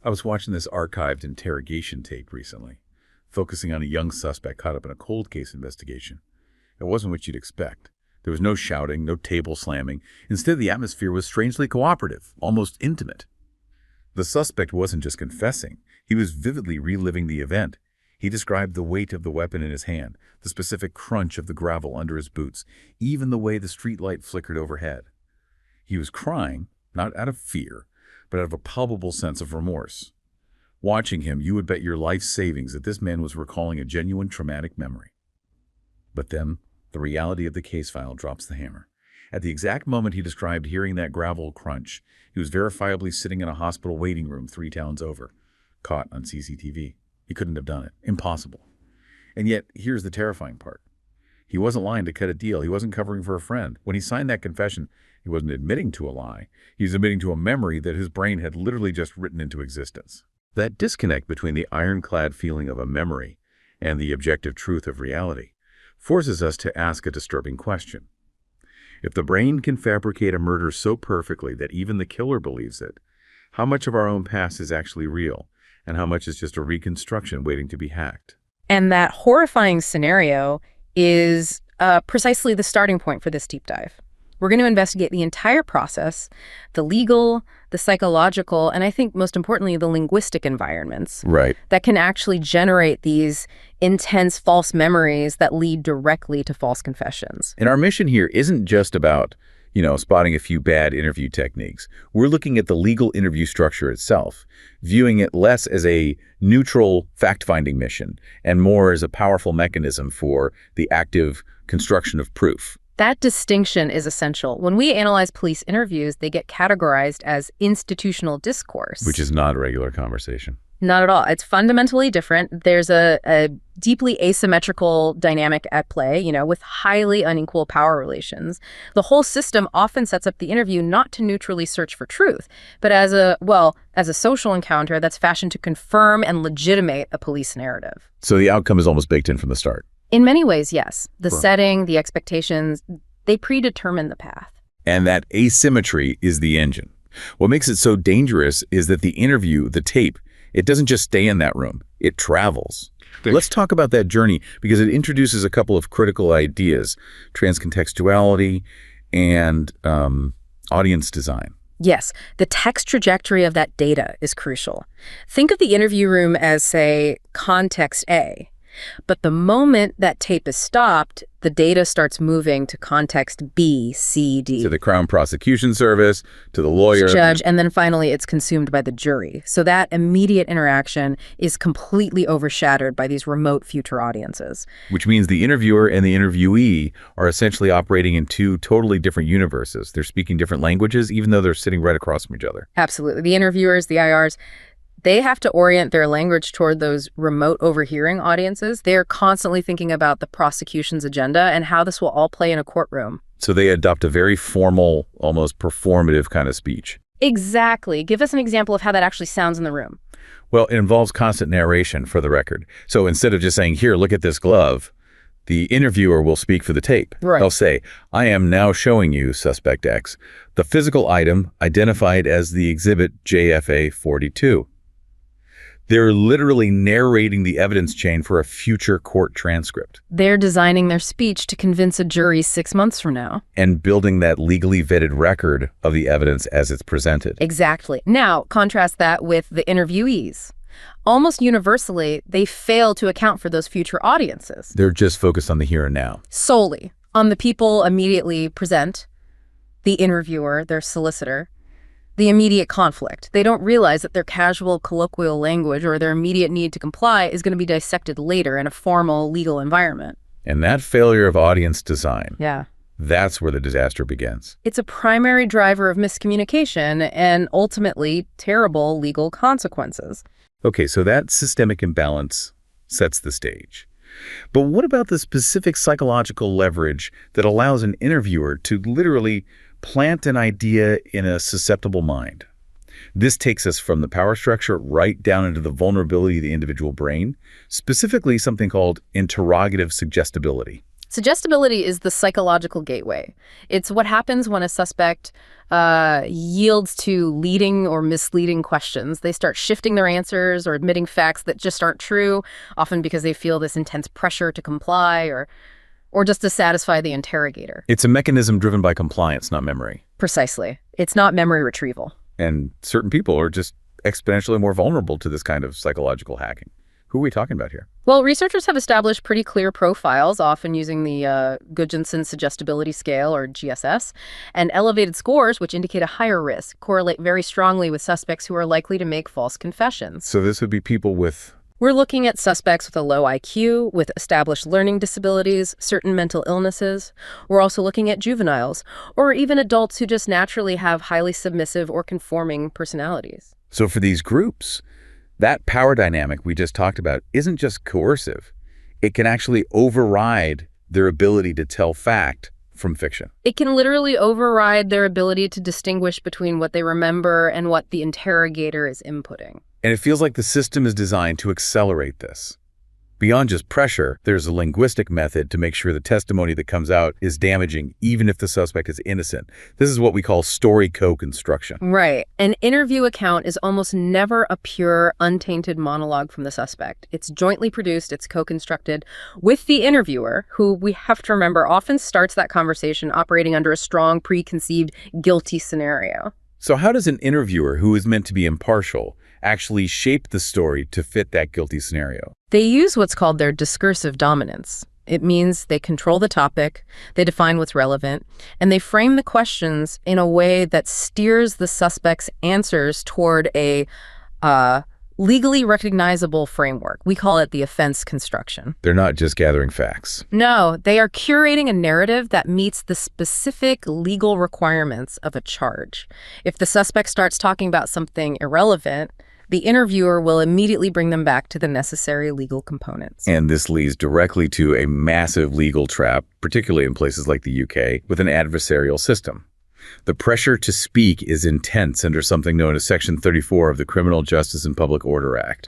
I was watching this archived interrogation tape recently, focusing on a young suspect caught up in a cold case investigation. It wasn't what you'd expect. There was no shouting, no table slamming. Instead, the atmosphere was strangely cooperative, almost intimate. The suspect wasn't just confessing. He was vividly reliving the event. He described the weight of the weapon in his hand, the specific crunch of the gravel under his boots, even the way the streetlight flickered overhead. He was crying, not out of fear, but out of a palpable sense of remorse. Watching him, you would bet your life savings that this man was recalling a genuine traumatic memory. But then, the reality of the case file drops the hammer. At the exact moment he described hearing that gravel crunch, he was verifiably sitting in a hospital waiting room 3 towns over, caught on CCTV. He couldn't have done it. Impossible. And yet, here's the terrifying part. He wasn't lying to cut a deal. He wasn't covering for a friend. When he signed that confession, he wasn't admitting to a lie. He was admitting to a memory that his brain had literally just written into existence. That disconnect between the ironclad feeling of a memory and the objective truth of reality forces us to ask a disturbing question. If the brain can fabricate a murder so perfectly that even the killer believes it, how much of our own past is actually real, and how much is just a reconstruction waiting to be hacked? And that horrifying scenario is precisely the starting point for this deep dive. We're going to investigate the entire process, the legal, the psychological, and I think most importantly, the linguistic environments that can actually generate these intense false memories that lead directly to false confessions. And our mission here isn't just about, spotting a few bad interview techniques. We're looking at the legal interview structure itself, viewing it less as a neutral fact-finding mission and more as a powerful mechanism for the active construction of proof. That distinction is essential. When we analyze police interviews, they get categorized as institutional discourse. Which is not a regular conversation. Not at all. It's fundamentally different. There's a deeply asymmetrical dynamic at play, with highly unequal power relations. The whole system often sets up the interview not to neutrally search for truth, but as a social encounter that's fashioned to confirm and legitimate a police narrative. So the outcome is almost baked in from the start. In many ways, yes. The setting, the expectations, they predetermine the path. And that asymmetry is the engine. What makes it so dangerous is that the interview, the tape, it doesn't just stay in that room. It travels. Let's talk about that journey because it introduces a couple of critical ideas, transcontextuality and audience design. Yes, the text trajectory of that data is crucial. Think of the interview room as, say, context A. But the moment that tape is stopped, the data starts moving to context B, C, D. To the Crown Prosecution Service, to the lawyer. Judge, and then finally it's consumed by the jury. So that immediate interaction is completely overshadowed by these remote future audiences. Which means the interviewer and the interviewee are essentially operating in 2 totally different universes. They're speaking different languages, even though they're sitting right across from each other. Absolutely. The interviewers, the IRs, they have to orient their language toward those remote overhearing audiences. They're constantly thinking about the prosecution's agenda and how this will all play in a courtroom. So they adopt a very formal, almost performative kind of speech. Exactly. Give us an example of how that actually sounds in the room. Well, it involves constant narration, for the record. So instead of just saying, here, look at this glove, the interviewer will speak for the tape. Right. They'll say, I am now showing you, suspect X, the physical item identified as the exhibit JFA 42. They're literally narrating the evidence chain for a future court transcript. They're designing their speech to convince a jury 6 months from now. And building that legally vetted record of the evidence as it's presented. Exactly. Now, contrast that with the interviewees. Almost universally, they fail to account for those future audiences. They're just focused on the here and now. Solely on the people immediately present, the interviewer, their solicitor, the immediate conflict. They don't realize that their casual colloquial language or their immediate need to comply is going to be dissected later in a formal legal environment. And that failure of audience design, yeah, that's where the disaster begins. It's a primary driver of miscommunication and ultimately terrible legal consequences. Okay, so that systemic imbalance sets the stage. But what about the specific psychological leverage that allows an interviewer to literally plant an idea in a susceptible mind? This takes us from the power structure right down into the vulnerability of the individual brain, specifically something called interrogative suggestibility. Suggestibility is the psychological gateway. It's what happens when a suspect yields to leading or misleading questions. They start shifting their answers or admitting facts that just aren't true, often because they feel this intense pressure to comply or just to satisfy the interrogator. It's a mechanism driven by compliance, not memory. Precisely. It's not memory retrieval. And certain people are just exponentially more vulnerable to this kind of psychological hacking. Who are we talking about here? Well, researchers have established pretty clear profiles, often using the Gudjonsson Suggestibility Scale, or GSS, and elevated scores, which indicate a higher risk, correlate very strongly with suspects who are likely to make false confessions. So this would be people with... We're looking at suspects with a low IQ, with established learning disabilities, certain mental illnesses. We're also looking at juveniles, or even adults who just naturally have highly submissive or conforming personalities. So for these groups, that power dynamic we just talked about isn't just coercive. It can actually override their ability to tell fact from fiction. It can literally override their ability to distinguish between what they remember and what the interrogator is inputting. And it feels like the system is designed to accelerate this. Beyond just pressure, there's a linguistic method to make sure the testimony that comes out is damaging, even if the suspect is innocent. This is what we call story co-construction. Right. An interview account is almost never a pure, untainted monologue from the suspect. It's jointly produced, it's co-constructed with the interviewer, who we have to remember often starts that conversation operating under a strong, preconceived, guilty scenario. So how does an interviewer who is meant to be impartial actually shape the story to fit that guilty scenario? They use what's called their discursive dominance. It means they control the topic, they define what's relevant, and they frame the questions in a way that steers the suspect's answers toward a legally recognizable framework. We call it the offense construction. They're not just gathering facts. No, they are curating a narrative that meets the specific legal requirements of a charge. If the suspect starts talking about something irrelevant, the interviewer will immediately bring them back to the necessary legal components. And this leads directly to a massive legal trap, particularly in places like the UK, with an adversarial system. The pressure to speak is intense under something known as Section 34 of the Criminal Justice and Public Order Act.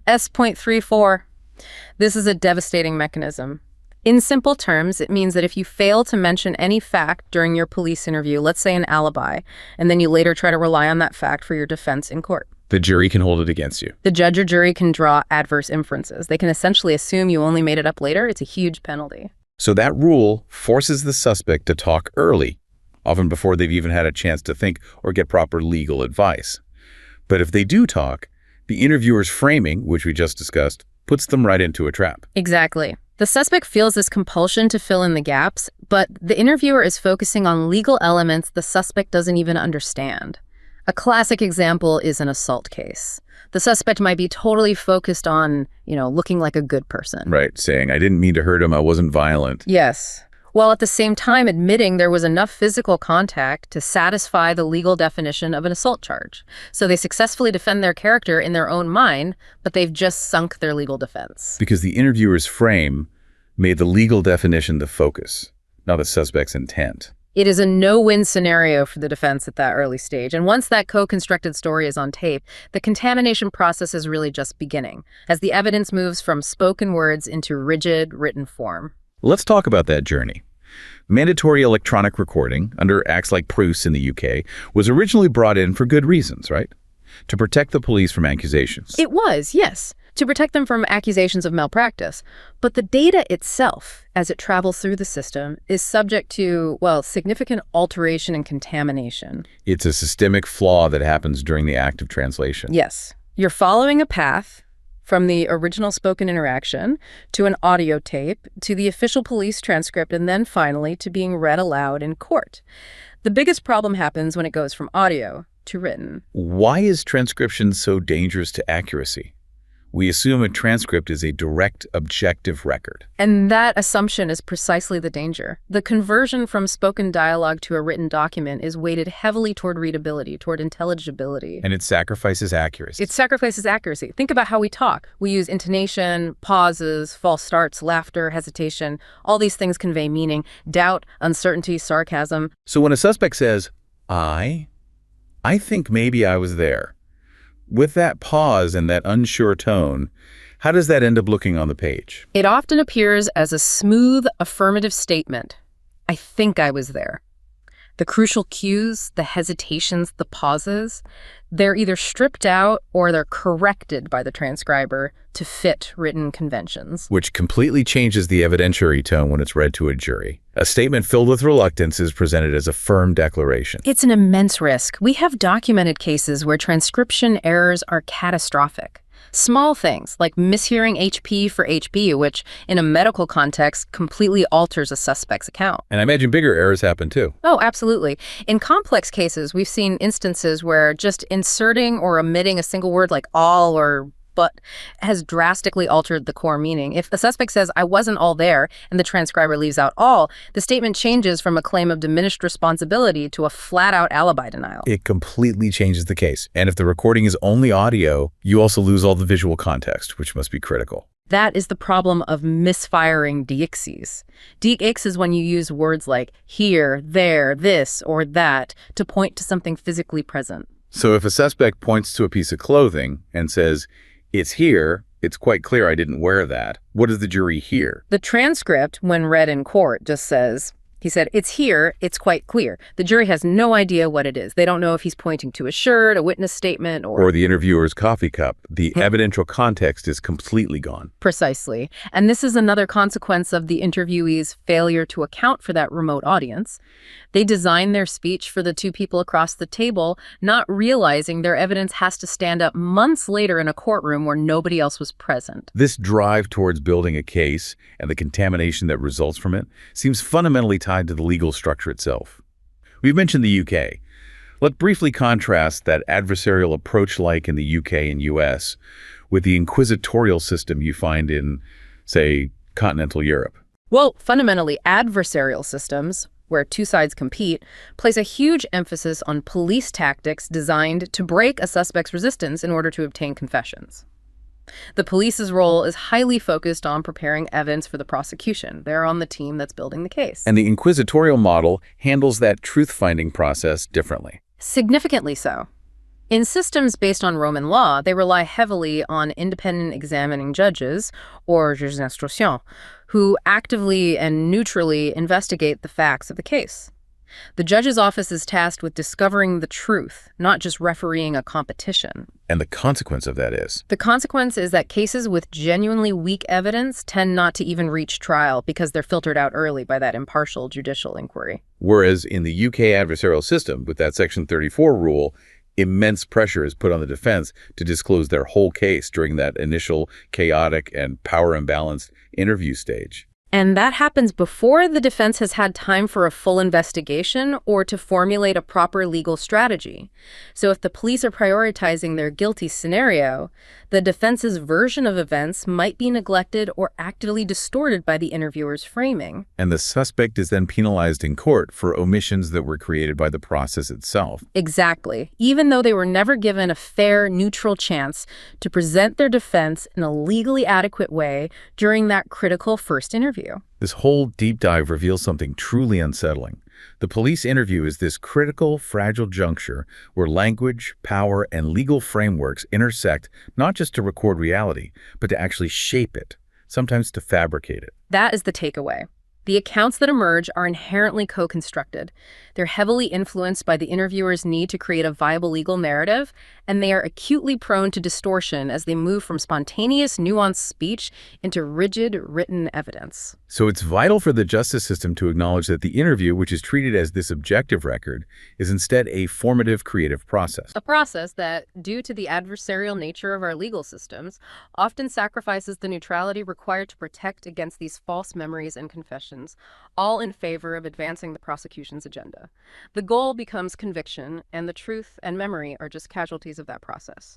S.34. This is a devastating mechanism. In simple terms, it means that if you fail to mention any fact during your police interview, let's say an alibi, and then you later try to rely on that fact for your defense in court, the jury can hold it against you. The judge or jury can draw adverse inferences. They can essentially assume you only made it up later. It's a huge penalty. So that rule forces the suspect to talk early, often before they've even had a chance to think or get proper legal advice. But if they do talk, the interviewer's framing, which we just discussed, puts them right into a trap. Exactly. The suspect feels this compulsion to fill in the gaps, but the interviewer is focusing on legal elements the suspect doesn't even understand. A classic example is an assault case. The suspect might be totally focused on, looking like a good person. Right, saying, I didn't mean to hurt him, I wasn't violent. Yes. While at the same time admitting there was enough physical contact to satisfy the legal definition of an assault charge. So they successfully defend their character in their own mind, but they've just sunk their legal defense. Because the interviewer's frame made the legal definition the focus, not the suspect's intent. It is a no-win scenario for the defense at that early stage. And once that co-constructed story is on tape, the contamination process is really just beginning, as the evidence moves from spoken words into rigid, written form. Let's talk about that journey. Mandatory electronic recording, under acts like Prus in the UK, was originally brought in for good reasons, right? To protect the police from accusations. It was, yes, to protect them from accusations of malpractice. But the data itself, as it travels through the system, is subject to, significant alteration and contamination. It's a systemic flaw that happens during the act of translation. Yes. You're following a path from the original spoken interaction to an audio tape to the official police transcript and then finally to being read aloud in court. The biggest problem happens when it goes from audio to written. Why is transcription so dangerous to accuracy? We assume a transcript is a direct, objective record. And that assumption is precisely the danger. The conversion from spoken dialogue to a written document is weighted heavily toward readability, toward intelligibility. And it sacrifices accuracy. It sacrifices accuracy. Think about how we talk. We use intonation, pauses, false starts, laughter, hesitation. All these things convey meaning, doubt, uncertainty, sarcasm. So when a suspect says, I think maybe I was there, with that pause and that unsure tone, How does that end up looking on the page? It often appears as a smooth, affirmative statement. I think I was there. The crucial cues, the hesitations, the pauses, they're either stripped out or they're corrected by the transcriber to fit written conventions. Which completely changes the evidentiary tone when it's read to a jury. A statement filled with reluctance is presented as a firm declaration. It's an immense risk. We have documented cases where transcription errors are catastrophic. Small things like mishearing HP for HP, which in a medical context completely alters a suspect's account. And I imagine bigger errors happen too. Oh, absolutely. In complex cases, we've seen instances where just inserting or omitting a single word like all or but has drastically altered the core meaning. If the suspect says, I wasn't all there, and the transcriber leaves out all, the statement changes from a claim of diminished responsibility to a flat-out alibi denial. It completely changes the case. And if the recording is only audio, you also lose all the visual context, which must be critical. That is the problem of misfiring deixis. Deix is when you use words like here, there, this, or that to point to something physically present. So if a suspect points to a piece of clothing and says, it's here, it's quite clear I didn't wear that, what does the jury hear? The transcript, when read in court, just says, he said, it's here, it's quite clear. The jury has no idea what it is. They don't know if he's pointing to a shirt, a witness statement, or the interviewer's coffee cup. The evidential context is completely gone. Precisely. And this is another consequence of the interviewee's failure to account for that remote audience. They design their speech for the two people across the table, not realizing their evidence has to stand up months later in a courtroom where nobody else was present. This drive towards building a case and the contamination that results from it seems fundamentally tied to the legal structure itself. We've mentioned the UK. Let's briefly contrast that adversarial approach like in the UK and US with the inquisitorial system you find in, say, continental Europe. Well, fundamentally, adversarial systems, where two sides compete, place a huge emphasis on police tactics designed to break a suspect's resistance in order to obtain confessions. The police's role is highly focused on preparing evidence for the prosecution. They're on the team that's building the case. And the inquisitorial model handles that truth-finding process differently. Significantly so. In systems based on Roman law, they rely heavily on independent examining judges, or juges d'instruction, who actively and neutrally investigate the facts of the case. The judge's office is tasked with discovering the truth, not just refereeing a competition. And the consequence of that is? The consequence is that cases with genuinely weak evidence tend not to even reach trial because they're filtered out early by that impartial judicial inquiry. Whereas in the UK adversarial system, with that Section 34 rule, immense pressure is put on the defense to disclose their whole case during that initial chaotic and power imbalanced interview stage. And that happens before the defense has had time for a full investigation or to formulate a proper legal strategy. So if the police are prioritizing their guilty scenario, the defense's version of events might be neglected or actively distorted by the interviewer's framing. And the suspect is then penalized in court for omissions that were created by the process itself. Exactly. Even though they were never given a fair, neutral chance to present their defense in a legally adequate way during that critical first interview. This whole deep dive reveals something truly unsettling. The police interview is this critical, fragile juncture where language, power, and legal frameworks intersect not just to record reality, but to actually shape it, sometimes to fabricate it. That is the takeaway. The accounts that emerge are inherently co-constructed. They're heavily influenced by the interviewer's need to create a viable legal narrative, and they are acutely prone to distortion as they move from spontaneous, nuanced speech into rigid, written evidence. So it's vital for the justice system to acknowledge that the interview, which is treated as this objective record, is instead a formative, creative process. A process that, due to the adversarial nature of our legal systems, often sacrifices the neutrality required to protect against these false memories and confessions, all in favor of advancing the prosecution's agenda. The goal becomes conviction, and the truth and memory are just casualties of that process.